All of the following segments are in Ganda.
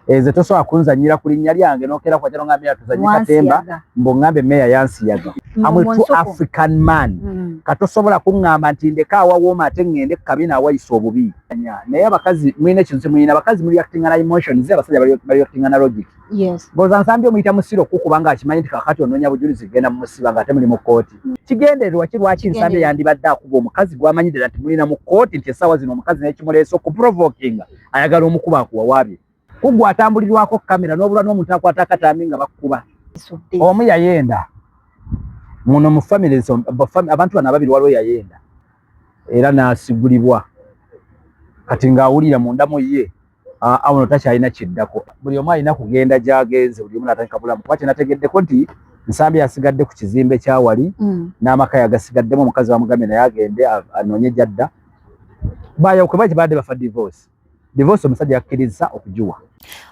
Eze tosobola kunzanyira ku linnya lyange n'okera kwa kyalo ngambye tuzanyire Katemba mbo ngambe meya yansiyaga. I'm a true African man. Katosobola kuŋŋamba nti ndeka awawooma ate ŋŋende ku kabina awayisa obubi. Naye abakazi mulina ekintu mulina abakazi muli actinga na emotions, abasajja bali actinga na logic. Yes. Boza nsambye omuyita musiro kukubanga akimanyi nti kakati onoonya bujulizi genda mu musiba nga ate muli mu kkooti. Kigendererwa ki lwaki nsambye yandibadde akuba omukazi gw'amanyi ddala nti mulina mu kkooti nti essaawa zino omukazi naye kimuleese okuprovokinga ayagala omukuba akuwawaabye. Kugwa atambulirwako kamera n'obulwa n'omuntu akwata akatambi nga bakuba. Omu yayenda. Muno mu families abantu bana babiri waliwo yayenda. Era n'asigulibwa. Kati ng'awulira munda mu ye. Awono takyalina kiddako. Buli omu alina kugenda gy'agenze, buli omu n'atandika bulamu. Kuba kyenategeddeko nti Nsambye yasigadde ku kizimbe kya wali n'amaka yagasigaddemu omukazi bamugambye naye agende anoonye gy'adda. Kwe badde bafa divorce. Divorce omusajja yakkiriza okugiwa.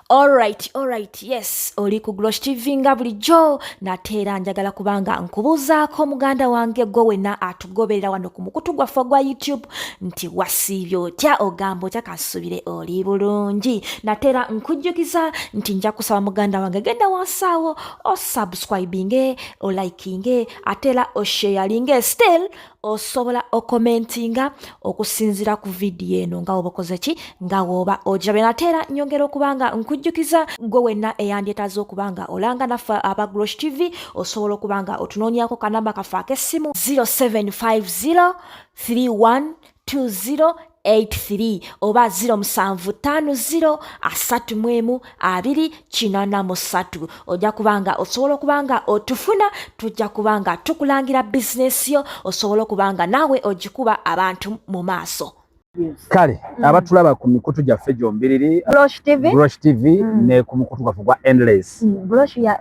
Alright, yes. Oli ku Glosh TV nga bulijjo nateera njagala kubanga nkubuuzaako muganda wange gwe wenna atugoberera wano ku mukutu gwaffe gwa YouTube nti wasiibye otya ogamba otya kasubire oli bulungi. Nateera nkujjukiza nti nja kusaba muganda wange genda wansaawo osubscribinge olikinge ateera osharinge still osobola okomentinga okusinzira ku video eno nga woba okoze ki nga woba ojabe. Nateera nyongera okubanga nkujjukiza gwe wenna eyandyetaaze okubanga olanga naffe aba Glosh TV osobola okubanga otunoonyako kanamba kaffe ak'essimu 0750312083 oba 0750312083 ojja kubanga osobola okubanga otufuna tujja kubanga tukulangira bizinesi yo osobola okubanga naawe ogikuba abantu mu maaso. Kale abatulaba ku mikutu gyaffe gyombiriri Glosh TV ne ku mukutu gwaffe gwa Endless. Glosh ya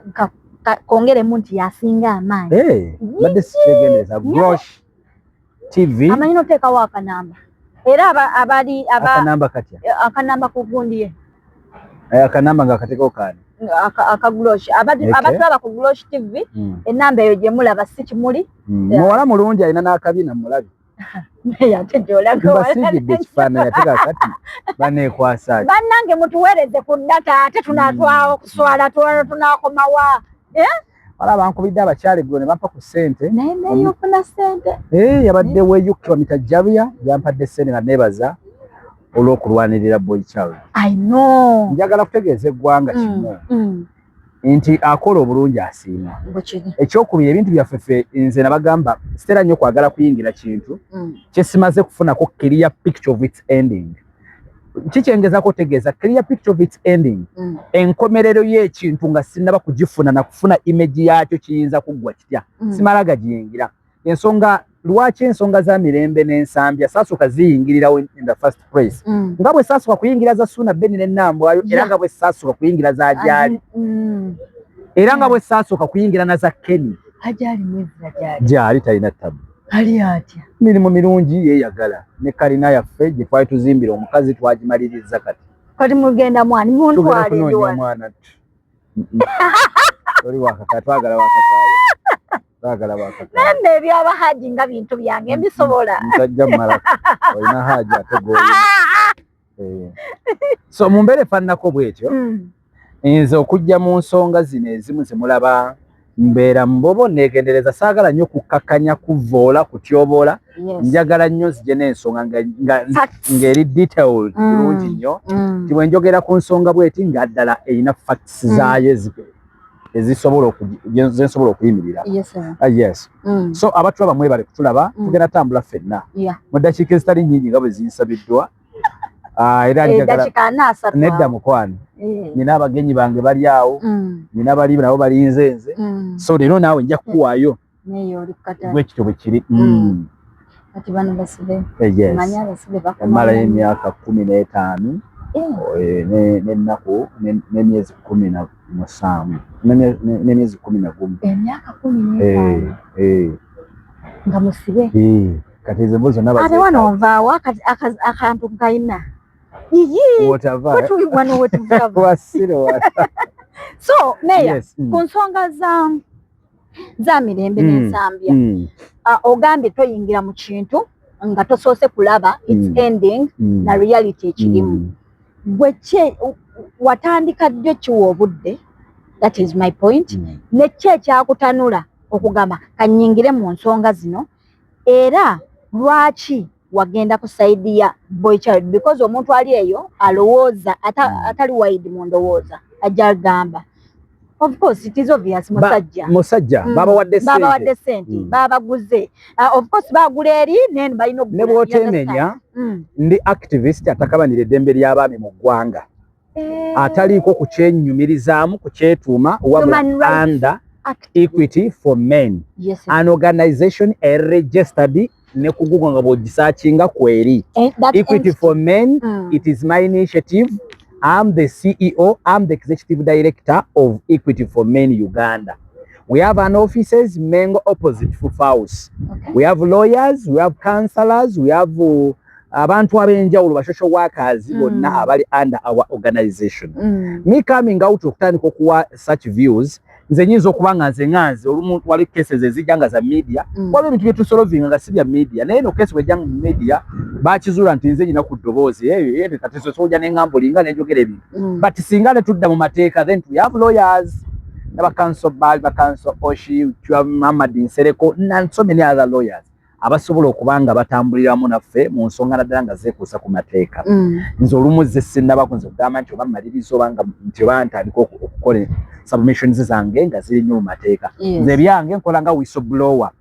kongeremu nti yasinga amaanyi. Badde sikyegendereza Glosh TV amanyino teekawo akanamba era abali akanamba katya akanamba kugundiye akanamba nga kateekawo kaani aka Glosh abatulaba ku Glosh TV enamba eyo gye mulaba si kimuli muwala mulungi alina n'akabina mulabi. Basigidde ekifaananyi ate kakati baneekwasaaki bannange mutuweereze ku ddata ate tunaatwawo okuswala tunaakomawa wala bankubidde abakyala eggulo ne bampa ku ssente naye neyofuna ssente yabadde weeyukkiwa mitajjabya yampadde ssente nga neebaza olw'okulwanirira boy child. Njagala kutegeeza eggwanga kimu nti akola obulungi asiima. Ekyokubiri ebintu byaffe ffe nze nabagamba sitera nnyo kwagala kuyingira kintu kyesimaze kufunako clear picture of its ending. Kikyengezako otegeeza clear picture of its ending enkomerero y'ekintu nga sinnaba kugifuna na kufuna image yaakyo kiyinza kuggwa kitya simala gagiyingira. Ensonga lwaki ensonga za mirembe n'ensambya saasooka ziyingirirawo in the first place nga bwe saasooka kuyingira za Ssuuna Beni ne Nambwayo era nga bwe saasooka kuyingira za Gyali era nga bwe saasooka kuyingira na za Kenny. Gyali talina ttabu ali atya mirimu mirungi yeeyagala ne kalina yaffe gye twali tuzimbira omukazi twagimaliriza kati mugenda mwani muntwalire omwana oli wakaka twagala wakakaayo nende ebyabahaji nga bintu byange mbisobola ntajja mmala olina haji ate goli so mu mbeera efaananako bwetyo nze okujja mu nsonga zino ezimu zemulaba mbeera mbobo neegendereza saagala nnyo kukkakanya kuvoola kutyoboola njagala nnyo nzije n'ensonga ng'eri detailed bulungi nnyo ti bwe njogera ku nsonga bweti nga ddala erina facts zaayo ezisobola zensobola okuyimirira. Yes. So abatulaba mwebale kutulaba tugenda tambula ffenna mu ddakiika ezitali nnyingi nga bwe zinsabiddwa era njagala nedda mukwano nina abagenyi bange bali awo nina bali nabo balinze nze so leero naawe nja kukuwaayo bwekityo bwe kiri emalayo emyaka 15 n'ennaku n'emyezi 17 n'emyezi 11 emyaka 15 nga musibe kati ezo mbuzo nabaze ate wano ovaawo akantu kayina tuli wano wetuva so meya ku nsonga za mirembe n'ensambya ogambye toyingira mu kintu nga tosoose kulaba its ending na reality ekirimu gwe watandika ddyo kiwa obudde, that is my point, ne ekyakutanula okugamba kanyingire mu nsonga zino, era lwaki wagenda ku side ya boy child, because omuntu ali eyo alowooza atali wide mu ndowooza ajja gamba. Of course it is obvious musajja baba wadde sente baba guze, of course bagula eri nene balina ne bwotemenya ndi activist atakabanira eddembe ly'abaami mu ggwanga ataliiko kukyenyumirizaamu kukyetuuma wabula under Equity for Men, an organization registered ne ku Google nga bw'ogisearchinga kweri Equity for Men. It is my initiative. I'm the CEO, I'm the executive director of Equity for Men Uganda. We have an offices Mengo opposite Fufu House. We have lawyers, we have counselors, we have abantu abenjawulo social workers bonna abali under our organization. Me coming out okutandika okuwa such views, nze nyinza okuba nga nze nganze olumuntu wali cases ezijjanga za media waliwo ebintu byetusolvinga nga si bya media, naye no case wejjanga mu media bakizuula nti nze nyina ku ddoboozi kati sojja neŋŋambulinga nenjogera ebintu but singa ne tudda mu mateeka then we have lawyers n'abakansol Bali, bakansol Oshi, Muhammad Nsereko and so many other lawyers abasobola okuba nga batambuliramu naffe mu nsonga naddala nga zeekuusa ku mateeka. Nze olumu ze sinnabako nze okugamba nti oba mmaliriza oba nti oba ntandika okukola submissions zange nga ziri nnyo mu mateeka. Nze ebyange nkola nga whistleblower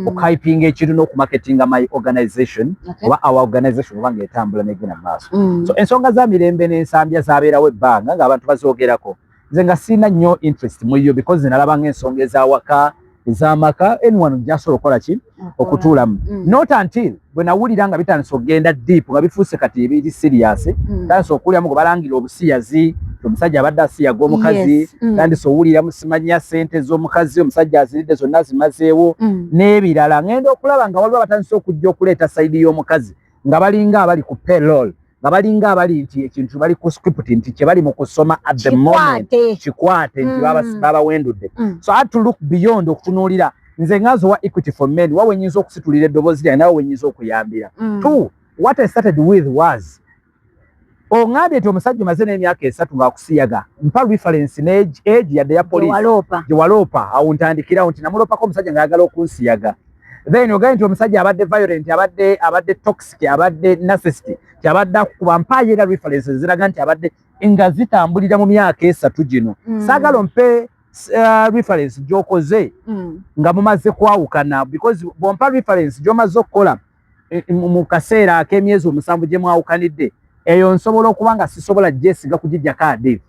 okuhypinga ekintu n'okumarketinga my organization oba our organization oba ng'etambula n'egenda mu maaso. So ensonga za mirembe n'ensambya zabeerawo ebbanga ng'abantu bazoogerako, nze nga sirina nnyo interest mu yo because nze nalaba ng'ensonga ez'awaka ez'amaka anyone jasobola okukola ki okutuulamu. Not until bwe nawulira nga bitandise okugenda deep nga bifuuse kati ebiri serious, tandise okuwuliramu gwe balangira obusiyazi, omusajja abadde asiyaga omukazi, tandise owuliramu simanya ssente z'omukazi omusajja aziridde zonna zimazeewo n'ebirala. Ngenda okulaba nga waliwo batandise okujja okuleeta sayidi y'omukazi nga balinga abali ku payroll, nga balinga abali nti ekintu bali ku script nti kye bali mu kusoma at the moment kikwate nti babawendudde. So I had to look beyond okutunuulira nze ngazo wa Equity for Men wawe nyinza okusitulira eddoboozi lyange nawe wenyinza okuyambira. Two, what I started with was ongambye nti omusajja omaze n'emyaka 3 ng'akusiyaga mpa reference n'age yadde ya police gye waloopa awo ntandikirawo nti namuloopako omusajja ng'ayagala okunsiyaga. Then ogambye nti omusajja abadde violent, abadde toxic, abadde narcissistic, kyabadde akukuba mpaayo era references ziraga nti abadde nga zitambulira mu myaka 3 gino. Saagala ompe reference gy'okoze nga mumaze kwawukana because bw'ompa reference gy'omaze okukola mu kaseera ak'emyezi 7 gye mwawukanidde, eyo nsobola okuba nga sisobola gyesiga kugijja kaadi.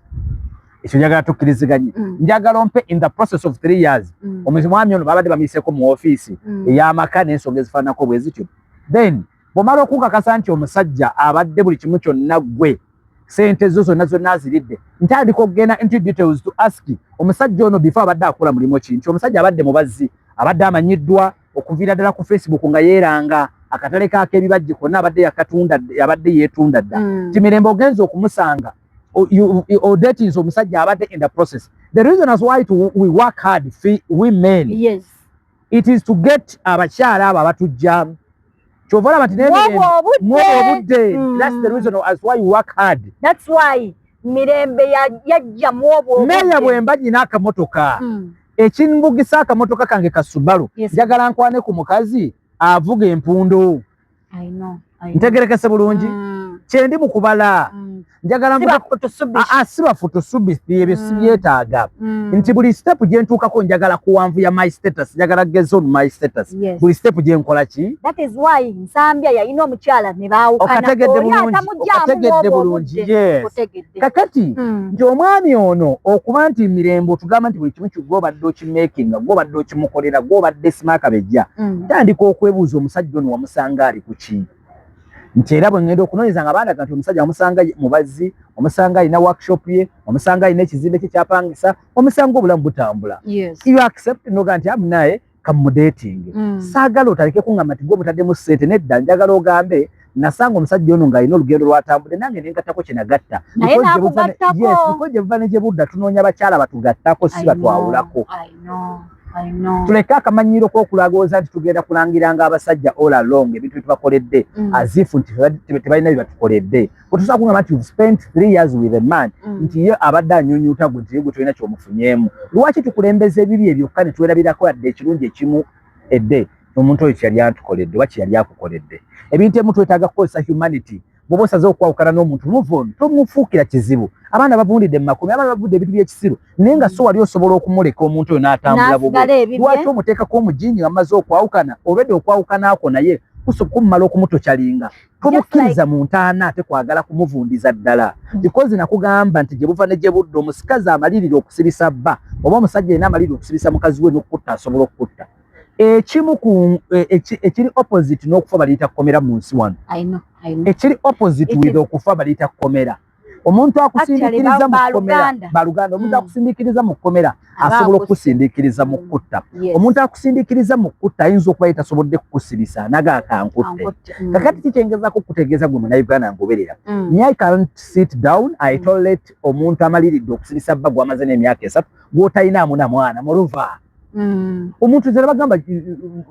Ekyo njagala tukkiriziganye. Njagala ompe in the process of 3 years omwami ono babadde bamiiseko mu ofiisi ey'amaka n'ensonga ezifaananako bwe zityo. Then bw'omala okukakasa nti omusajja abadde buli kimu kyonna gwe sente zo zonna zonna aziridde, ntandika okugenda into details to ask omusajja ono before abadde akola mulimu ki, nti omusajja abadde mubazzi, abadde amanyiddwa okuviira ddala ku Facebook nga yeeranga akatale kaako ebibajje konna abadde yakatunda, abadde yeetunda dda. Ti mirembe ogenza okumusanga dating omusajja abadde in the process. The reason as why we work hard, we men, yes, it is to get abakyala abo abatujjamu. Chovola bati obudde. That's the reason as why we work hard. That's why mirembe yajja mwobo meya bwembaji n'akamotoka ekinvugisa akamotoka kange ka Subaru njagala nkwane ku mukazi avuga empundo. I know. Ntegerekese bulungi kyendi mu kubala njagala siba fotosubi ebyo sibyetaaga nti buli step gye ntuukako njagala kuwanvuya my status, njagala get on my status buli step gye nkola ki. That is why nsambya yalina omukyala ne baawukana. Okategedde bulungi. Yes. Kakati nti omwami ono okuba nti mirembe otugamba nti buli kimu gw'obadde okimakinga, gw'obadde okimukolera, gw'obadde simaakabejja, tandika okwebuuza omusajja ono wamusanga ali ku ki. Nti era bwe ngenda okunoonyeza nga bandaga nti omusajja wamusanga mubazzi, omusanga alina workshop ye, omusanga alina ekizimbe kye kyapangisa, omusanga obulamu butambula. You accept noga nti amunaye kamudating. Saagala otandike kungamba nti gwe butaddemu ssente, nedda njagala ogambe nasanga omusajja ono ng'alina olugendo lwatambudde nange ne ngattako kye nagatta. Because gye buva ne gye budda tunoonya bakyala batugattako si batwawulako. I know. Tuleka akamanyiro k'okulagooza nti tugenda kulangiranga abasajja all along ebintu bye tubakoledde as if nti tebalina bye batukoledde. Bwe tusobola kugamba nti you've spent 3 years with a man nti ye abadde anyunyuuta gwe nti gwe tolina ky'omufunyeemu. Lwaki tukulembeza ebibi ebyokka ne twerabirako yadde ekirungi ekimu edde omuntu oyo kyeyali atukoledde oba kyeyali akukoledde. Ebintu ebimu twetaaga kukozesa humanity. Bw'oba osaze okwawukana n'omuntu move on, tomufuukira kizibu. Abaana bavundidde mu makumi, abaana bavudde ebintu by'ekisiru naye nga so wali osobola okumuleka omuntu oyo n'atambula bubwe. Lwaki omuteekako omujinji amaze okwawukana olwedde okwawukana ako naye kumumala okumutokyalinga. Tomukkiriza mu ntaana ate kwagala kumuvundiza ddala. Because nakugamba nti gye buva ne gye budda omusikazi amalirira okusibisa bba oba omusajja yenna amalirira okusibisa mukazi we n'okukutta asobola okukutta. Ekimu ku ekiri opposite n'okufa baliyita kukomera mu nsi wano. Ekiri opposite with okufa baliyita kukomera. Omuntu akusindiikiriza mu kukomera baluganda, omuntu akusindiikiriza mu kukomera asobola okukusindiikiriza mu kutta. Omuntu akusindiikiriza mu kutta ayinza okuba tasobodde kukusibisa naga kankutte. Kakati kikyengezako okutegeeza gwe Munnayuganda ngoberera. I can't sit down I tolerate omuntu amaliridde okusibisa bba gw'amaze n'emyaka 3 gw'otalinamu na mwana muluva. Omuntu nze bagamba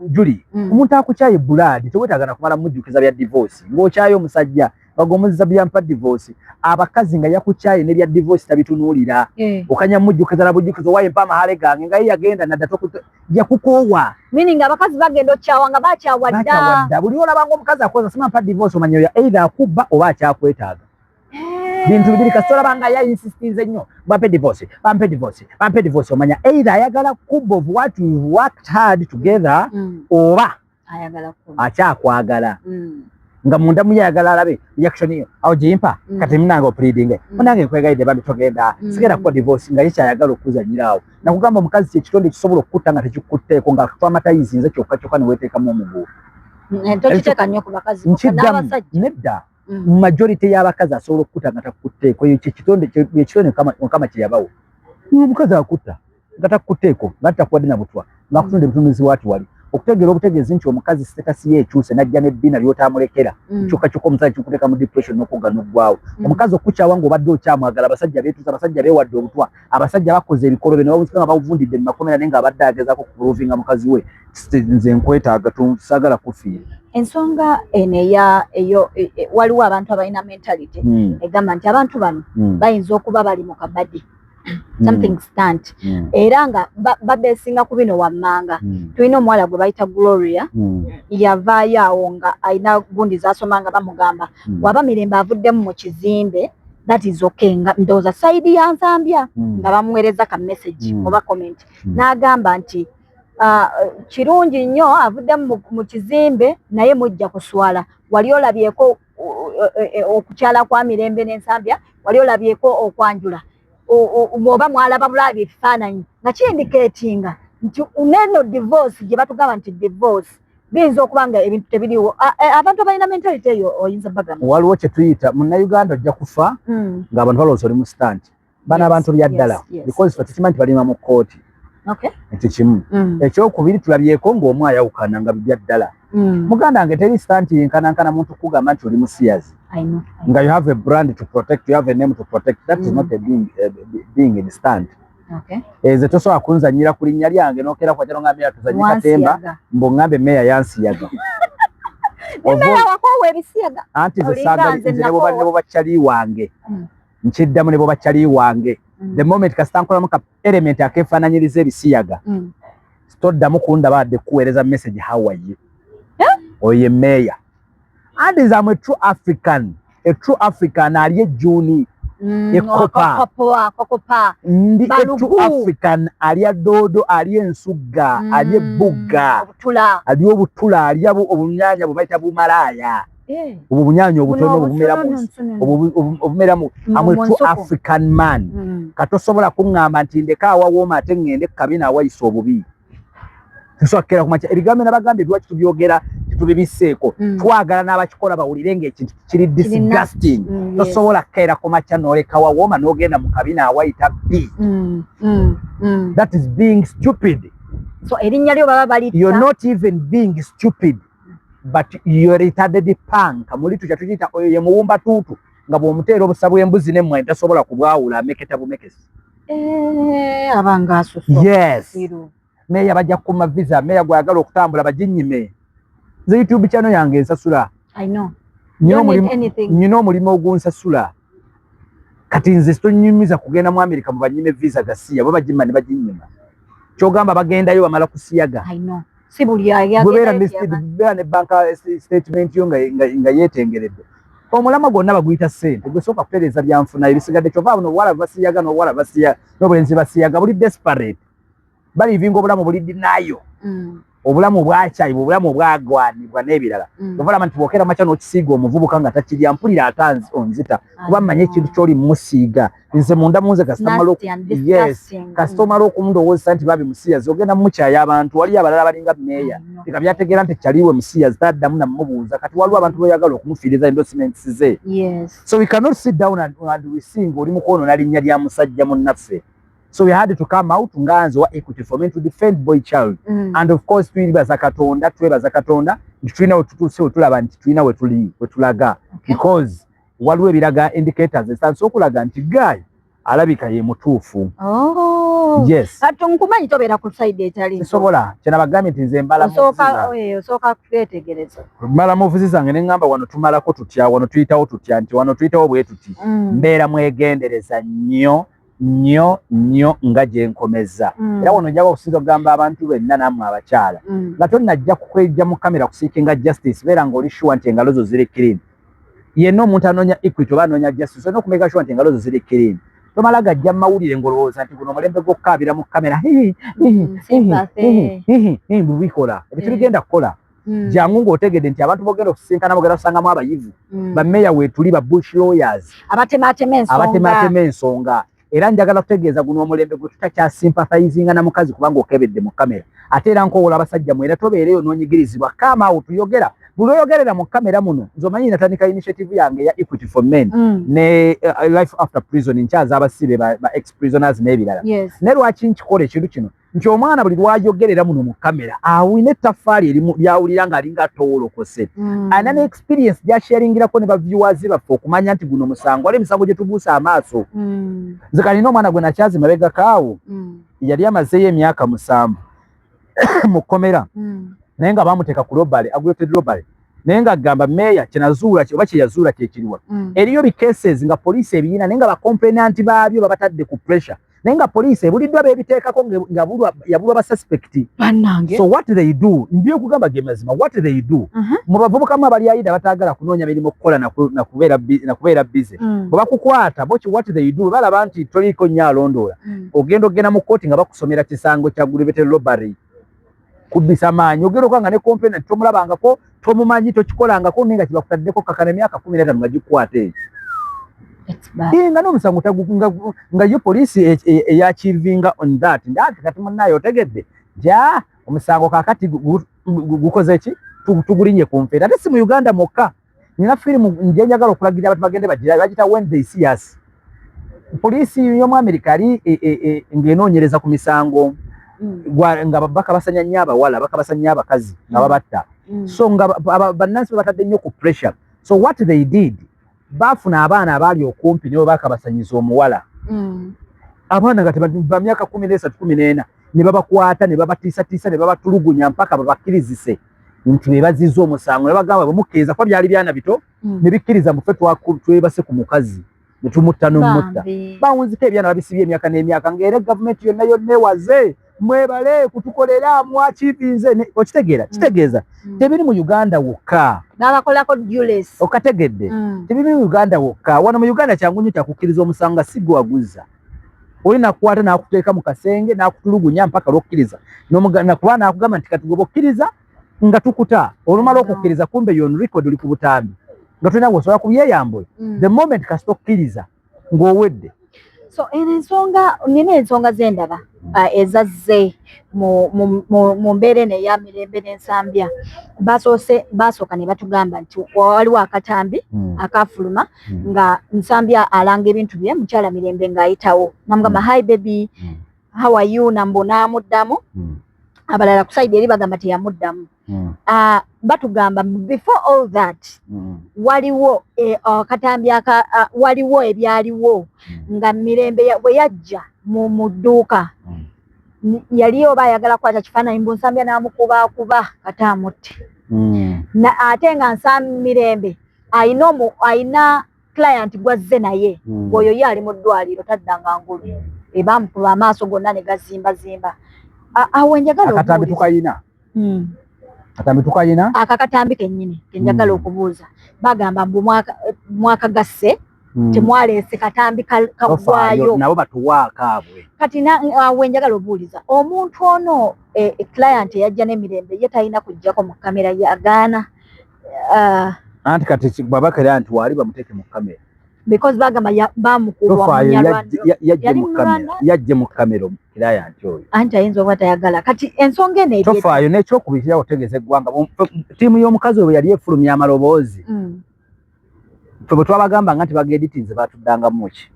Juli omuntu akukyaye blood tewetagana kumala mujjukiza bya divorce ng'okyaye omusajja bagomuziza byampa divorce abakazi nga yakukyaye ne bya divorce tabitunuulira okanya mujjukiza na bujjukiza waye mpa mahale gange nga yagenda nadda yakukoowa meaning abakazi bagenda okyawa nga bakyawadda buli olabanga omukazi akoza sima mpa divorce omanyo ya either akubba oba akyakwetaaga. Bintu bibiri kasola banga ya insistize nnyo bampe divorce omanya either ayagala kubba of what we worked hard together oba ayagala kubba akyakwagala nga munda muyagala alabe reaction iyo awo jimpa kati mnanga pleading munange nkwegayide bambi togenda sigera ko divorce nga yikyayagala okuzanyirawo nakugamba omukazi kyekitonde kisobola okukutta nga tekikutteeko nga twamata yizinze kyokka niweteekamu omugulu tokiteeka nnyo ku bakazi n'abasajja nedda majority y'abakazi asobola okukutta nga takukutteeko eyo kyekitonde mukama kye yabawo omukazi akutta nga takukutteeko nga takuwadde na butwa nga akutunde ebitunduzi waati wali okutegeera obutegeezi nti omukazi sitekasi ye ekyuse najja n'ebbina ly'otaamulekera kyokka omusajja kikuteeka mu depression n'okugga n'oggwawo omukazi okukyawa ng'obadde okyamwagala abasajja beetuuza abasajja beewadde obutwa abasajja bakoze ebikolo be ne babuzika nga bawuvundidde mu makomera naye ng'abadde agezaako kuprovinga mukazi we nze nkwetaaga saagala kufiira. Ensonga eno eyo waliwo abantu abalina mentality egamba nti abantu bano bayinza okuba bali mu kabadi something stunt era nga babesinga ku bino wammanga tulina omuwala gwe bayita Gloria yavaayo awo nga alina gundi zasoma nga bamugamba waba mirembe avuddemu mu kizimbe that is okay nga ndowooza saidi ya Nsambya nga bamuweereza ka message oba comment n'agamba nti kirungi nnyo avuddemu mu kizimbe naye mujja kuswala wali olabyeko okukyala kwa Mirembe n'Ensambya wali olabyeko okwanjula oba mwalaba bulabi ebifaananyi nga kiindikeetinga nti neno divorce gye batugamba nti divorce biyinza okuba nga ebintu tebiriwo abantu abalina mentality eyo oyinza bagamba waliwo kye tuyita munnayuganda ojja kufa ng'abantu balowooza oli mu stand bana abantu lya ddala because tekimanyi nti balima mu kkooti ekyo kimu ekyokubiri tulabyeko ng'omu ayawukana nga bibya ddala muganda wange teri stand yenkanankana muntu kugamba nti oli musiyazi nga you have a brand to protect you have a name to protect that is not a being in stand ze tosobola kunzanyira ku linnya lyange n'okera kwakyalo nga meya tuzanyi katemba mbongambe meya yansiyaga anti ze saagalize ne bo bakyali wange nkiddamu ne bo bakyali wange the moment kasita nkolamu ka element akeefaananyiriza ebisiyaga toddamu kundaba adde kuweereza message how are you oye meya and is I'm a true African ali ejuni ekopa ndi a true African ali adodo ali ensuga ali ebuga ali obutula ali obunyanya bubaita bumalaya obunyanya obutono obumeramu I'm a true African man katosobola kuŋŋamba nti ndeka awawooma ate ŋŋende kabina awayisa obubi tusookera kumakya ebigambo nabagambe lwaki tubyogera tubibiseeko twagala n'abakikola bawulire ng'ekintu kiri disgusting tosobola kukeera kumakya n'oleka wawooma n'ogenda mu kabina awayita B that is being stupid. So erinnya lyo baba balita you're not even being stupid but you're retarded punk muli tukiyita oyo ye muwumba tuutu nga bw'omuteera obusa bw'embuzi n'emmwanyi tasobola kubwawula ameketa bumekesi abanga asoso yes meya bajja kuma visa meya gwagala okutambula bajinyime ze YouTube channel yange nsasula I know nyino mulimo ogunsasula kati nze stonyumiza kugenda mu America mu banyime visa gasiya baba jimani bajinyima kyogamba bagendayo bamala kusiyaga I know sibuli ya gobera ne banka statement yo nga yetengeredde omulama gonna baguyita sente gwe soka kutereza byanfuna ebisigadde kyova buno wala basiyaga no wala basiya nobulenzi basiyaga buli desperate bali vingo obulamu buli dinayo obulamu bwachayi obulamu bwagwanibwa nebirala ovala manti bokera macha no kisigo omuvubuka nga takirya mpulira atanzi onzita kuba manye ekintu kyoli musiga nze munda munze customer yes customer okumundo woza nti babi musiya zogenda mucha y'abantu wali abalala balinga meya tika byategera nti chaliwe musiya zadda muna mubuuza kati waliwo abantu boyagala okumufiriza endorsements ze yes so we cannot sit down and we sing oli mukono nalinnya lya musajja munnaffe. So we had to come out nganzo wa Equity for Men to defend boy child and of course twebaza katonda twina otutuse otulaba nti twina wetulaga because waliwo ebiraga indicators estanso okulaga nti guy alabika ye mutuufu. Yes atunkumanyi tobera ku side etali sobola kyana bagamye nti nze mbala osoka kutegereza mbala mufuzi zange ne ngamba wano tumalako tutya wano tuyitawo tutya nti wano tuyitawo bwe tuti mbeera mwegendereza nnyo nga gye nkomeza era wano njaba okusinza okugamba abantu benna namwe abakyala nga tonnajja kukwejja mu kamera kusiikinga justice beera ng'oli sure nti engalo zo ziri clean yenna omuntu anoonya equity oba anoonya justice olina okumeka sure nti engalo zo ziri clean tomala gajja mu mawulire ng'olowooza nti guno omulembe gw'okukaabira mu kamera bubikola ebitubigenda kukola jangu ng'otegedde nti abantu bogenda okusinkana bogenda kusangamu abayivu bammeya weetuli ba bush lawyers abatematema ensonga era njagala kutegeeza guno omulembe gwe tutakyasympathizinga na mukazi kubanga okebedde mu kamera ate era nkowola abasajja mwera tobeereyo n'onyigirizibwa come out tuyogera buli oyogerera mu kamera muno nze omanyi natandika initiative yange ya Equity for Men ne life after prison nkyaza abasibe ba ex prisoners n'ebirala ne lwaki nkikola ekintu kino nti omwana buli lwayogerera muno mu kamera awine ettaffaali erimu lyawulira ng'alinga atowolokose alina ne experience gyasharingirako ne ba viewers baffe okumanya nti guno musango wali emisango gye tubuusa amaaso nze kalina omwana gwe nakyazi mabega kaawo yali amazeeyo emyaka 7 mu kkomera naye nga bamuteeka ku robale agulated robale naye nga agamba meya kyenazuula oba kyeyazuula kyekiriwa eriyo bikeses nga poliisi ebiyina naye nga bakomplainanti baabyo babatadde ku pressure naye nga poliisi ebuliddwa beebiteekako nga yabulwa basuspect so what they do ndi okugamba ge mazima what they do mu bavubukamu abali ayida bataagala kunoonya mirimu okukola nakubeera busy bwe bakukwata boki what they do balaba nti toliko nnyo alondoola ogenda mu kooti nga bakusomera kisango kya aggravated robbery kubbisa maanyi ogenda okanga ne complainant tomulabangako tomumanyi tokikolangako naye nga kibakutaddeko kakana emyaka 15 nga gikwata ekyo nga n'omusango nga yo poliisi eyachivinga on that ndati kati munnaye otegedde ja omusango kakati gukoze ki tugulinye ku nfeera ate si mu Uganda mokka nina firimu nje njagala okulagira abantu bagende bagita when they see us poliisi y'omu America ali ng'enoonyereza ku misango nga bakabasanya nnyo abawala bakabasanya nnyo abakazi nga babatta so nga bannansi batadde nnyo ku pressure so what they did baafuna abaana abaali okumpi nibo bakabasanyiza omuwala abaana nga ba myaka 13-14 ne babakwata ne babatiisatiisa ne babatulugunya mpaka babakkirizise nti bebaziza omusango ne bagamba bwemukkiriza kuba byali byana bito ne bikkiriza mufe twebase ku mukazi ne tumutta n'omutta bawunziko ebyana babisibye emyaka n'emyaka ng'era gavumenti yonna ewaze mwebale kutukolera mwakivinze kitegeeza tebiri mu Uganda wokka n'abakolako Julius okategedde tebiri mu Uganda wokka wano mu Uganda kyangu nnyo kyakukkiriza omusango nga si gwe waguza oli nakukwata n'akuteeka mu kasenge n'akutulugunya mpaka lw'okkiriza nakuba n'akugamba nti kati gwe bokkiriza nga tukuta olumala okukkiriza kumbe yon record oli ku butambi nga tulina gweosobola kubyeyambula the moment kasita okkiriza ng'owedde so nina ensonga zendaba ezazze mu mbeera eno eya mirembe n'ensambya basooka ne batugamba nti waliwo akatambi akafuluma nga nsambya alanga ebintu bye mukyala mirembe ng'ayitawo namugamba hi baby how are you nambo n'amuddamu abalala ku side eri bagamba teyamuddamu batugamba before all that waliwo akatambi waliwo ebyaliwo nga mirembe bwe yajja mu dduuka yali oba ayagala kwata kifaananyi mbu Nsambya n'amukuba kata amutte. Ate nga Nsamirembe ayina client gwazze naye ng'oyo ye ali mu ddwaliro taddanga ngulu baamukuba amaaso gonna ne gazimbazimba. Awo njagala akatambi tukayina akakatambi kennyini kenjagala okubuuza bagamba mbu mwaka gasse temwaleese katambi kagwayo nabo batuwaako abwe. Kati awe njagala obuuliza omuntu ono client eyajja n'emirembe ye talina kujjako mu kamera yagaana anti kati babakera nti wali bamuteeke mu kamera because bagamba bamukuba yajje mu kamera client oyo anti ayinza oba tayagala. Kati ensonga eno tofaayo n'ekyokubikira otegeeza eggwanga ttiimu y'omukazi oyo yali efulumya amaloboozi ffe bwe twabagamba nga nti bageditinze batuddangamu ki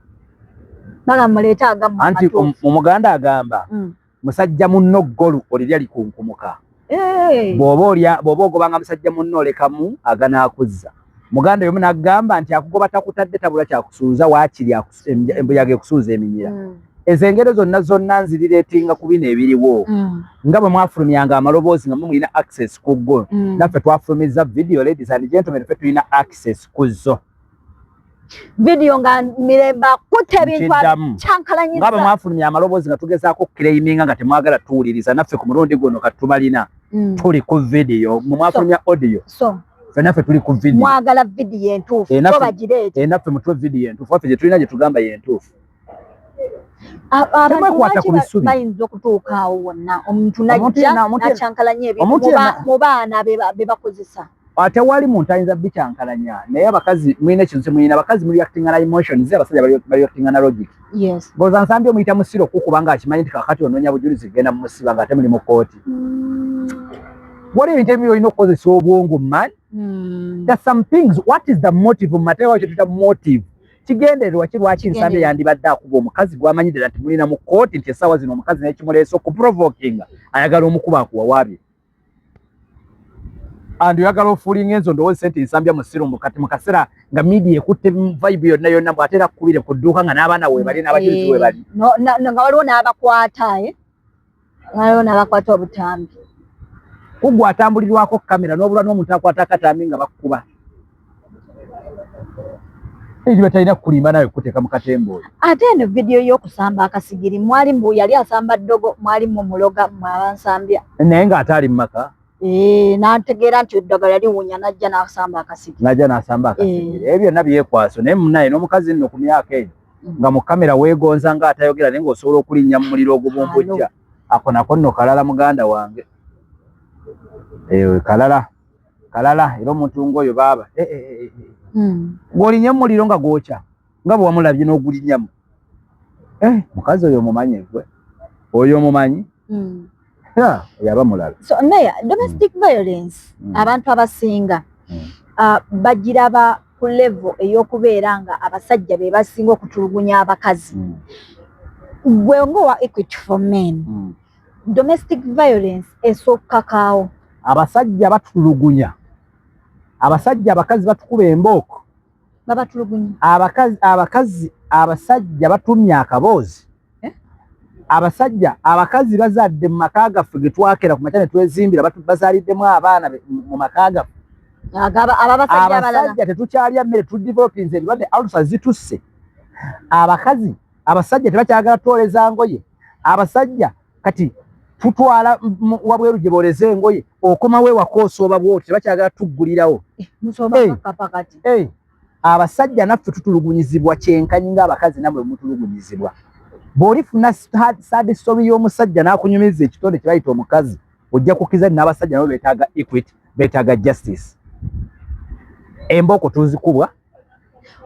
bagamuleeta agamu anti omuganda agamba musajja munno ggolu olirya likunkumuka bw'oba ogobanga musajja munno olekamu aganaakuzza. Muganda yomu n'agamba nti akugoba takutadde tabula kyakusuuza waakiri embuyaga ekusuuza eminyira. Ezo engero zonna nzirireetinga ku bino ebiriwo nga bwe mwafulumyanga amaloboozi nga mulina access ku go naffe twafulumiza video ladies and gentlemen ffe tulina access ku zo video nga Mirembe akutte ebintu kyankalanyiza nga bwe mwafulumya amaloboozi nga tugezaako claiminga nga temwagala tuwuliriza naffe ku mulundi guno katumalina tuli ku video mwafulumya audio naffe tuli ku video mwagala video entuufu bagireete naffe mutwe video entuufu waffe gye tulina gye tugamba yentuufu. Abantu bayinza okutuuka awo wonna omuntu najja nakyankalanya ebintu mu baana be bakozesa. Tewali muntu ayinza bikyankalanya naye abakazi mulina ekintu kyemulina abakazi mureactinga na emotions abasajja bareactinga na logic. Ngoza Nsambya omuyita musiro kukuba nga akimanyi nti kakati onoonya bujulizi genda mu musiba nga ate muli mu kooti. Wali ebintu ebibi olina okukozesa obwongo man. There's some things. What is the motive? Mateo kyetuyita motive. Kigendererwa ki lwaki Nsambya yandibadde akuba omukazi gwamanyidde nti mulina mu kooti nti essaawa zino omukazi naye kimuleese okuprovokinga ayagala omukuba akuwawaabye. Andi oyagala ofuulinga enzo ndowooza nti Nsambya musirumbu kati mu kaseera nga media ekutte vibe yonna bw'ate era kkubire ku dduuka nga n'abaana weebali n'abajulizi weebali. Nga waliwo n'abakwata obutambi. Kuggwe atambulirwako kamera n'obula n'omuntu akwata akatambi nga bakukuba. Eri batalina kulimba nawe kuteeka mu katembo oyo. Ate eno video y'okusamba akasigiri mwali mbu yali asamba ddogo mwali mu muloga mwaba Nsambya. Naye ng'ate ali mu maka. N'ategeera nti eddagala liwunya n'ajja n'asamba akasigiri. N'ajja n'asamba akasigiri. Ebyo byonna byekwaso naye munnaye n'omukazi nno ku myaka eyo nga mu kamera weegonza ng'atayogera naye ng'osobola okulinnya mu muliro ogubumbujja. Ako nako nno kalala muganda wange. Kalala era omuntu ng'oyo baaba ng'olinnya mu muliro nga gwokya nga bwe wamulabye n'ogulinnyamu mukazi oyo omumanyi gwe oyo omumanyi yaba mulala. So Mayor, domestic violence abantu abasinga bagiraba ku level ey'okubeera nga abasajja be basinga okutulugunya abakazi. Gwe ng'owa Equity for Men domestic violence esokkakaawo. Abasajja batulugunya abakazi batukuba embooko babatulugunya abasajja batumya akaboozi abakazi bazadde mu maka gaffe ge twakera ku makya ne twezimbira bazaaliddemu abaana mu maka gaffe. Abasajja tetukyalya mmere tudevelopinze ebirwadde alusa zitusse. Abasajja tebakyagala twoleza ngoye. Abasajja kati tutwala wabweru gye booleza engoye okomawo ewaka osooba bwoti tebakyagala tuggulirawo. Abasajja naffe tutulugunyizibwa kyenkanyi ng'abakazi namwe mutulugunyizibwa. Bw'olifuna sad story y'omusajja n'akunyumiza ekitonde kye bayita omukazi ojja kukiza n'abasajja nabo beetaaga equity beetaaga justice. Embooko tuzikubwa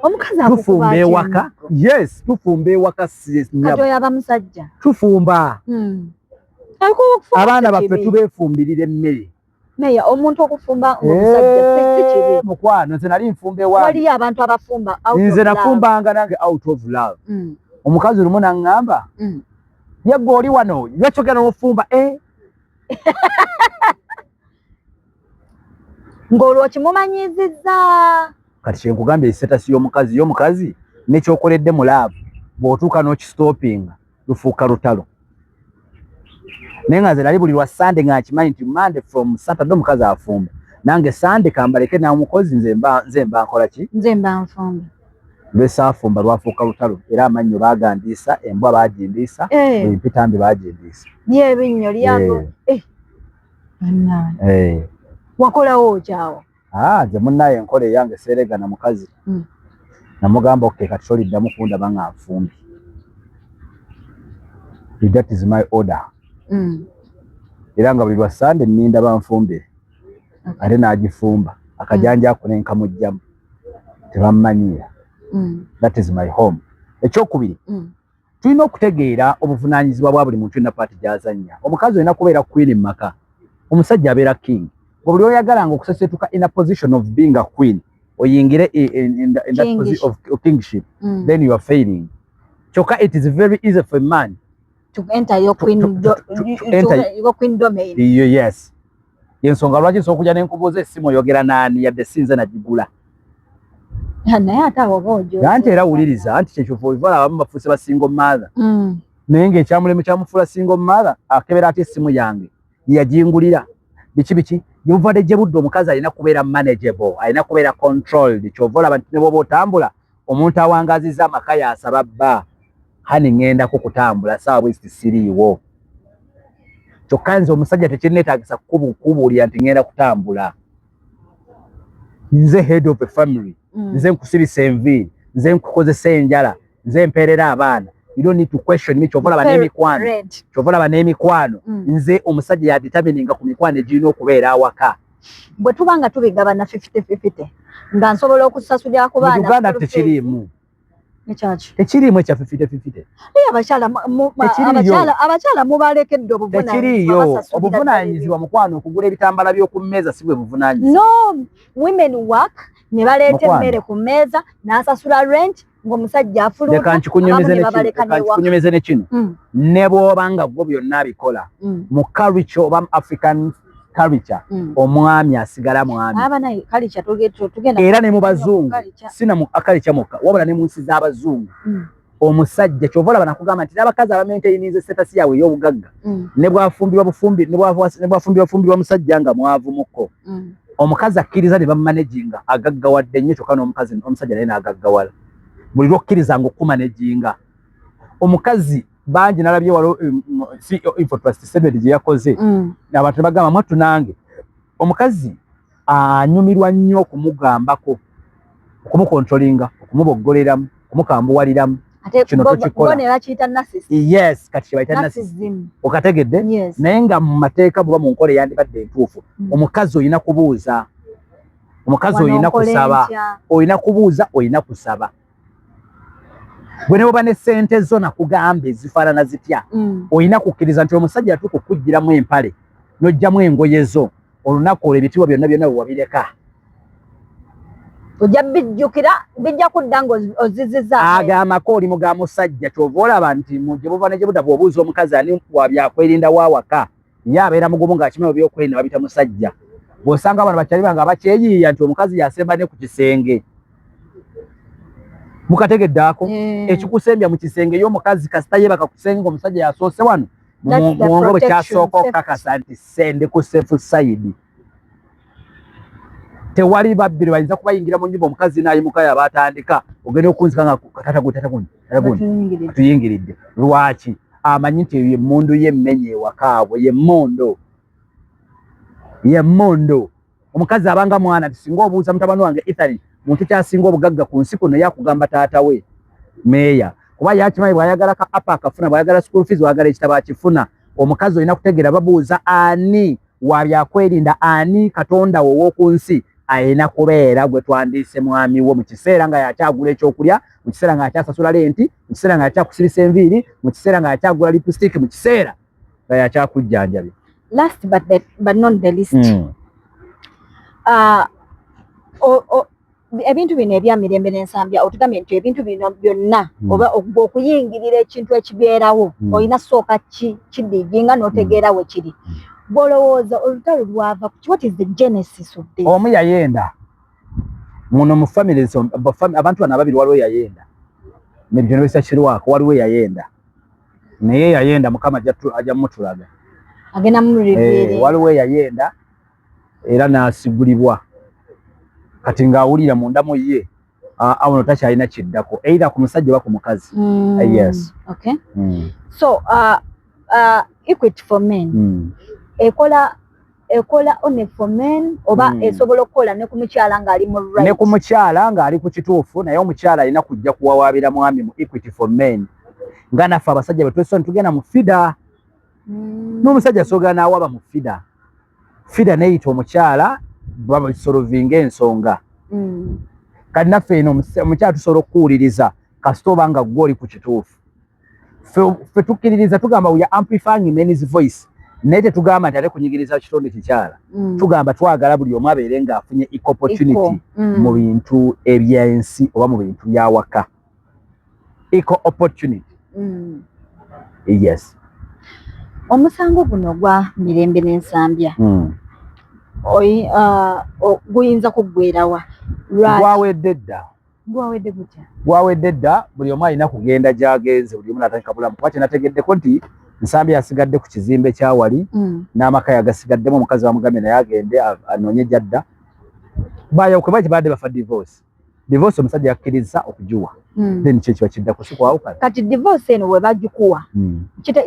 omukazi tufumba ewaka. Yes, tufumba ewaka. Kati oyo aba musajja tufumba. Abaana baffe tubeefumbirira emmere. Meya omuntu okufumba omusajja kibi. Mukwano nze nali nfumba ewange. Waliyo abantu abafumba nze nafumbanga nange out of love. Omukazi lumu n'aŋŋamba yegwe oli wano lwekyogera n'ofumba ng'olwo kimumanyizizza. Kati kyenkugambye esitasi y'omukazi nekyokoledde mu laavu bw'otuuka n'okistopinga lufuuka lutalo. nenga zera libuli lwa Sunday nga kimanyi nti Monday from Saturday omukazi afumba nange Sunday kambaleke na omukozi nze mba nkola ki nze mba nfumba lwesa afumba lwafuuka lutalo era amannyo baagandisa embwa baagindisa empitambi baagindisa ye binnyo lyango wakolawo kyawo nze munnaye enkola eyange seeregana mukazi namugamba okay kati soliddamu kundaba nga nfumbi that is my order era nga buli lwa Sunday nninda banfumbire ate n'agifumba akajanja ako nenkamujjamu tebammanyiira that is my home ekyokubiri tulina okutegeera obuvunaanyizibwa bwa buli muntu na paati gy'azannya omukazi olina kubeera queen mu maka omusajja abeera king buli oyagalanga okusesetuka in a position of being a queen oyingire in that position of kingship then you are failing kyokka it is very easy for a man to enter your queen domain yes yensonga lwaki sokuja nenkubuuza essimu oyogera naani yadde sinze nagigula naye ate abo bojo anti era wuliriza anti kyekyufu obivala abamu bafuuse ba single mother naye ng'ekyamulemu kyamufuula single mother akebera ate essimu yange yagingulira biki yemuvadde gye budde omukazi alina kubeera manageable alina kubeera controlled kyova olaba nti ne bwoba otambula omuntu awangaziza amaka yasaba bba hani ŋŋendako kutambula saawa bwezi siriiwo kyokka nze omusajja tekinneetaagisa kubuulira nti ŋŋenda kutambula nze head of a family nze nkusibisa enviiri nze nkukozesa enjala nze mpeerera abaana you don't need to question me kyova olaba n'emikwano nze omusajja yadetermininga ku mikwano egirina okubeera awaka bwe tuba nga tubigabana 50-50 nga nsobola okusasulira ku baana Uganda tekiriimu tekiriimu ekya 50-50 abakyala mubalekedde obuvunaanyizibwa mukwano okugula ebitambala by'oku mmeeza si bwe buvunaanyizibwa no women work ne baleeta emmere ku mmeeza n'asasula rent ng'omusajja afuluuta nkunyumize ne kino ne bw'oba nga gwo byonna abikola mu culture oba African culture omwami asigala mwami era ne mu bazungu sina mu culture mukka wabula ne mu nsi z'abazungu omusajja kyova olaba nakugamba nti n'abakazi abamaintainize status yaabwe ey'obugagga ne bwafumbirwa musajja nga mwavu mukko omukazi akkiriza ne bamumanaginga agaggawadde nnyo kyokka n'omukazi omusajja naye n'agaggawala buli lwokkirizanga okumanaginga omukazi bangi nalabye waliwo Infotrust Segment gye yakoze abantu bagamba mwattu nange omukazi anyumirwa nnyo okumugambako okumukontrolinga okumuboggoleramu okumukambuwaliramu kino tukikola yes kati kibaita narcissism okategedde naye nga mu mateeka buba mu nkola eyandibadde entuufu omukazi olina kubuuza omukazi olina kusaba olina kubuuza olina kusaba bwe ne bwoba ne ssente zo nakugamba ezifaanana zitya olina kukkiriza nti omusajja yatuuka okuggiramu empale n'oggyamu engoye zo olunaku olwo ebitiibwa byonna byonna bwe wabireka ojja bijjukira bijja kudda ng'ozizizza agamako oli muga musajja kyova olaba nti gye buva ne gye budda bw'obuuza omukazi ani wabyakwerinda waawaka ye abeera mugumu ng'akimanyi ebyokwerinda babita musajja bw'osanga abantu bakyali bange abakyeyiiya nti omukazi yasemba ne ku kisenge mukategeddaako ekikusembya mu kisenge y'omukazi kasita yeebaka ku kisenge ng'omusajja yasoose wano muwongo bwe kyasooka okukakasa nti sende ku safe side tewali babbiri bayinza kubayingira mu nnyumba omukazi n'ayimuka yabatandika ogenda okunzika nga katuyingiridde lwaki amanyi nti eyo emmundu y'emmenye ewakaabwe yemmondo omukazi abanga mwana tisinga obuuza mutabani wange Italy muntu kyasinga obugagga ku nsi kuno yakugamba taata we meeya kuba yakimanyi bw'ayagala ka apa akafuna bw'ayagala school fees bw'ayagala ekitabo akifuna omukazi olina kutegeera babuuza ani wabyakwerinda ani katonda wo ow'oku nsi ayina kubeera gwe twandiise mwami wo mu kiseera nga yakyagula ekyokulya mu kiseera nga yakyasasula lenti mu kiseera nga yakyakusirisa enviiri mu kiseera nga yakyagula lipstick mu kiseera nga yakyakujjanjabye last but not the least ebintu bino ebyamirembe n'ensambya otugambye nti ebintu bino byonna oba okuyingirira ekintu ekibeerawo olina sooka kidiginga n'otegeera we kiri bw'olowooza olutalo lwava what is the genesis of this omu yayenda muno mu family abantu bano ababiri waliwo yayenda nebyo nebisa kirwako waliwo yayenda naye yayenda mukama ajja mutulaga agenda mu revere waliwo yayenda era nasigulibwa kati ngaawulira munda mu ye awono takyalina kiddako either ku musajja oba ku mukazi. Yes. Okay. So Equity for Men ekola only for men oba esobola okukola ne ku mukyala ng'ali mu right? Ne ku mukyala ng'ali ku kituufu naye omukyala alina kujja kuwawaabira mwami mu Equity for Men nga naffe abasajja betwesoni tugenda mu fida n'omusajja soogera n'awaba mu fida neyita omukyala babisolovinga ensonga. Kati naffe eno omukyala tusobola okuwuliriza kasita oba nga gwe oli ku kituufu. Ffe tukkiririza tugamba we are amplifying men's voice naye tetugamba nti ate kunyigiriza kitonde kikyala. Tugamba twagala buli omu abeere ng'afunye opportunity mu bintu ebyensi oba mu bintu byawaka. Equal opportunity. Yes. Omusango guno gwa Mirembe n'Ensambya guyinza kuggweerawa? Gwawedde dda. Gwawedde gutya? Gwawedde dda, buli omu alina kugenda gy'agenze, buli omu n'atandika bulamu. Kuba kyenategeddeko nti Nsambya yasigadde ku kizimbe kyawali n'amaka yagasigaddemu, omukazi bamugambye naye agende anoonye gy'adda. Baayawuka badde bafa divorce. Divorce omusajja yakkiriza okugiwa. Then kye kiba kiddako si kwawukana. Kati divorce eno we bagikuwa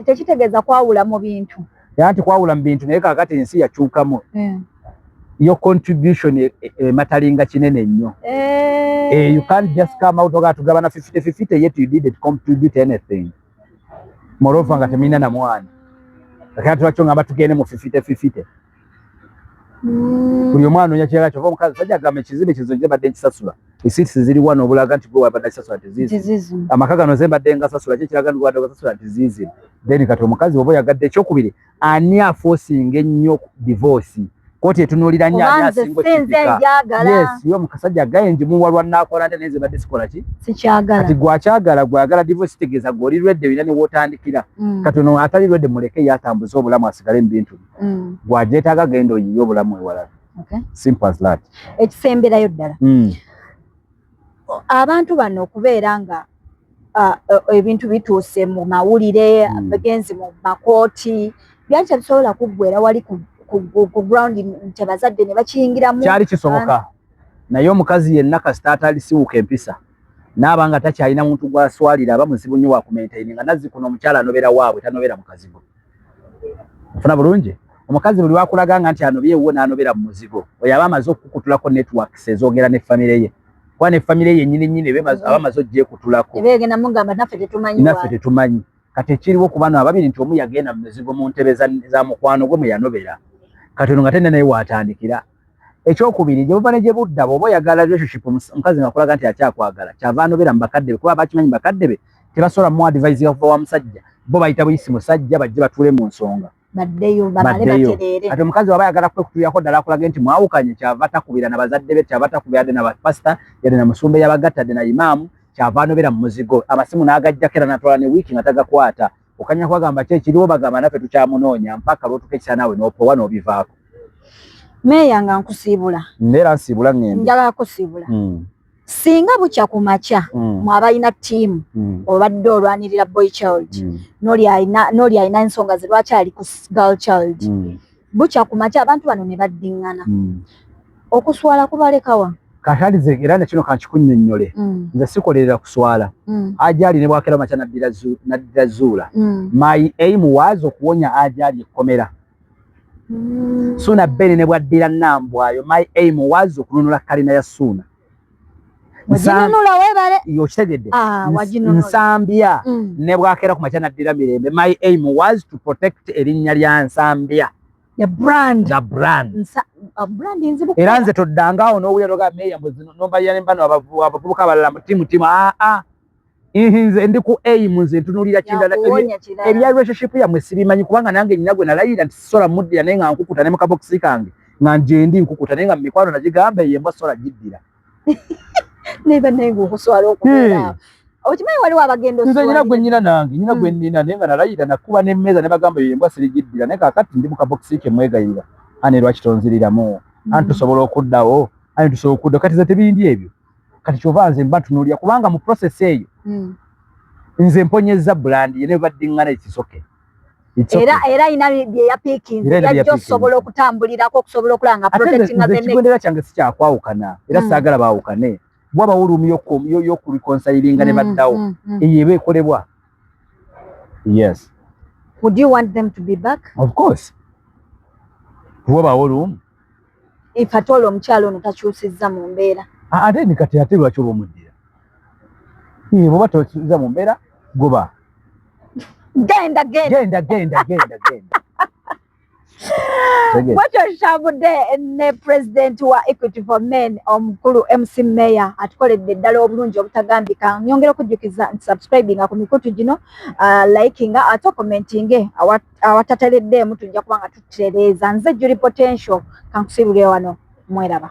tekitegeeza kwawula mu bintu. Era nti kwawula mu bintu naye kaakati ensi yakyukamu. Your contribution matalinga kinene nnyo. You can't just come out oga tugabana 50-50 yet you didn't contribute anything. Moreover nga temina na mwana. Kakati lwaki ngamba tugende mu 50-50. Buli omwana onya kirala kyova omukazi sajja agamba ekizimbe kizonje badde nkisasula. Esiti ziri wano obulaga nti gwe wabadde kisasula tizizi. Amaka gano ze mbadde ngasasula kikiraga nti wadde gasasula tizizi. Then kati omukazi oba yagadde ekyokubiri ani aforcing ennyo divorce. Koti etunuulira nnyo ani asinga okipika. Yes, yo mukasajja agaye njimuwa lwannakola nte neze badde sikola ki? Sikyagala. Kati gwakyagala gwagala divorce tegeeza gw'oli lwedde bina ne w'otandikira. Kati ono atali lwedde muleke yatambuza obulamu asigale mu bintu. Gwajeetaaga genda oyiye obulamu ewalala. Simple as that. Ekisemberayo ddala. Abantu bano okubeera nga ebintu bituuse mu mawulire bagenzi mu makooti byakya bisobola kuggwera wali ku ground nti abazadde ne bakiyingiramu. Kyali kisoboka naye omukazi yenna kasita atalisiwuka empisa n'aba nga takyalina muntu gw'aswalira aba muzibu nnyo wa kumaintaininga nazzikuno omukyala anobera waabwe tanobera mukazi gwe. Ofuna bulungi omukazi buli wakulaganga nti anobye ewuwo n'anobera mu muzigo oyo aba amaze okukutulako networks ezoogera ne famire ye kuba ne famire ye nnyini aba amaze ogyekutulako naffe tetumanyi. Kati ekiriwo ku bano ababiri nti omu yagenda mu muzigo mu ntebe za mukwano gwe mwe yanobera kati ono nga tenne naye waatandikira. Ekyokubiri gye buva ne gye budda bw'oba oyagala relationship omukazi ng'akulaga nti akyakwagala kyava anobera mu bakadde be kuba bakimanyi bakadde be tebasobola mu advise okuva wa musajja bo bayita buyisi musajja bajje batuule mu nsonga baddeyo bamale batereere. Kati omukazi waba ayagala kwekutulirako ddala akulage nti mwawukanye kyava takubira na bazadde be kyava takubira yadde na bapasita yadde na musumba eyabagatta yadde na imaamu kyava anobera mu muzigo amasimu n'agajjako era n'atwala ne wiiki nga tagakwata okanya kwagamba ki ekiriwo bagamba naffe tukyamunoonya mpaka lw'otuka ekisa naawe n'opowa n'obivaako. Meeya nga nkusiibula. Mbeera nsiibula ngende. Njagala kusiibula. Singa bukya ku makya mwabalina ttiimu obadde olwanirira boy child n'oli alina ensonga ze lwaki ali ku girl child bukya ku makya abantu bano ne baddiŋŋana okuswala kubalekawa. Katalize era nekino kankikunnyonnyole nze sikolerera kuswala ajali ne bwakera makya naddira zuula. My aim was okuwonya ajali ekkomera. Suuna Beni ne bwaddira Nambwayo my aim was okununula kalina ya Suuna. Wajinunula webale yokitegedde Nsambya ne bwakera ku makya naddira Mirembe. My aim was to protect erinnya lya Nsambya. The brand. Brand inzibu. Era nze toddangaawo n'owulira toga meeya nombalira ne bano abavubuka abalala mu timu nze ndi ku aim nze ntunuulira kindala ebya relationship yammwe sibimanyi kubanga nange nnyina gwe nalayira nti sisola muddira naye nga nkukuta ne mu kabokisi kange nga nje ndi nkukuta naye nga mu mikwano nagigamba eyembwa sola giddira. Neba nengo okuswala okubeera. Okimanyi waliwo abagenda oswala. Nze nyina gwe nnyina nange nyina gwe nnina naye nga nalayira nakuba n'emmeeza ne bagamba eyembwa sirigiddira naye kaakati ndi mu kabokisi ke mwegayira ane lwaki tonziriramu anti tusobola okuddawo anti tusobola okuddawo kati ze tebindi ebyo kati kyova nze mba ntunuulira kubanga mu process eyo nze mponyeza brand ye ne baddiŋŋana ekisoke era ina bye ya picking yajjo sobola okutambulirako okusobola okulanga protecting the neck kigondera kyange sikyakwawukana era saagala baawukane bwaba olumu yo ku reconcilinga ne baddawo eyebe ekolebwa. Yes. Would you want them to be back? Of course. Bwaba olumu if at all omukyalo ono takyusizza mu mbeera ate ni kati ate lwaki olw'omuddira bw'oba tokyusiza mu mbeera goba genda Bwatyo nshabudde ne president wa Equity for Men omukulu MC Mayor atukoledde ddala obulungi obutagambika. Nyongera okujjukiza subscribing ku mikutu gino liking ate commenting awatataleddeemu tujja kuba nga tutereeza. Nze Julie Potential kankusibulire wano mweraba.